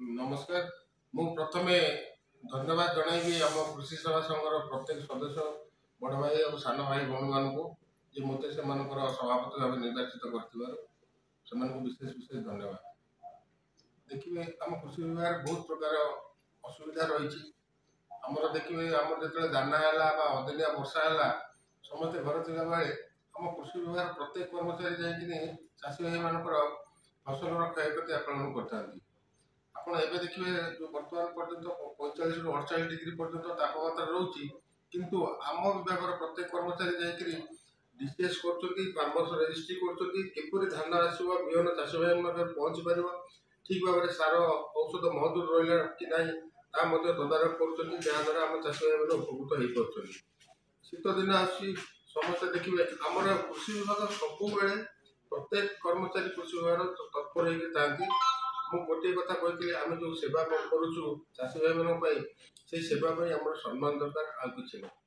नमस्कार। मु प्रथमे धन्यवाद जनइबी आम कृषि सेवा संघर प्रत्येक सदस्य बड़ भाई और सान भाई भौणी मान जे मत से सभापति भाव निर्वाचित कर विशेष विशेष धन्यवाद। देखिए आम कृषि विभाग बहुत प्रकार असुविधा रही आमर देखिए आम जो दाना है अदिनिया वर्षा है समस्ते घर था बेले आम कृषि विभाग प्रत्येक कर्मचारी जाकि चाषी भाई मान फसल क्षयक्षति आकलन करते ଆପଣ ଏବେ ଦେଖିବେ ଯୋଉ ବର୍ତ୍ତମାନ ପର୍ଯ୍ୟନ୍ତ 45 ରୁ 48 ଡିଗ୍ରୀ ପର୍ଯ୍ୟନ୍ତ ତାପମାତ୍ରା ରହୁଛି କିନ୍ତୁ ଆମ ବିଭାଗର ପ୍ରତ୍ୟେକ କର୍ମଚାରୀ ଯାଇକରି ଡିସିଏସ୍ କରୁଛନ୍ତି ଫାର୍ମର୍ସ ରେଜିଷ୍ଟ୍ରି କରୁଛନ୍ତି କିପରି ଧାନ ଆସିବ ବିହନ ଚାଷ ଭାଇ ପାଖରେ ପହଞ୍ଚି ପାରିବ ଠିକ ଭାବରେ ସାର ଔଷଧ ମହଜୁଦ ରହିଲା କି ନାହିଁ ତା ମଧ୍ୟ ତଦାରଖ କରୁଛନ୍ତି ଯାହାଦ୍ୱାରା ଆମ ଚାଷୀ ଭାଇମାନେ ଉପକୃତ ହେଇପାରୁଛନ୍ତି। ଶୀତ ଦିନ ଆସୁଛି ସମସ୍ତେ ଦେଖିବେ ଆମର କୃଷି ବିଭାଗ ସବୁବେଳେ ପ୍ରତ୍ୟେକ କର୍ମଚାରୀ କୃଷି ବିଭାଗର ତତ୍ପର ହେଇକି ଥାନ୍ତି। ମୁଁ ଗୋଟିଏ କଥା କହିଥିଲି ଆମେ ଯେଉଁ ସେବା କରୁଛୁ ଚାଷୀ ଭାଇମାନଙ୍କ ପାଇଁ ସେଇ ସେବା ପାଇଁ ଆମର ସମ୍ମାନ ଦରକାର ଆଉ କିଛି ନାହିଁ।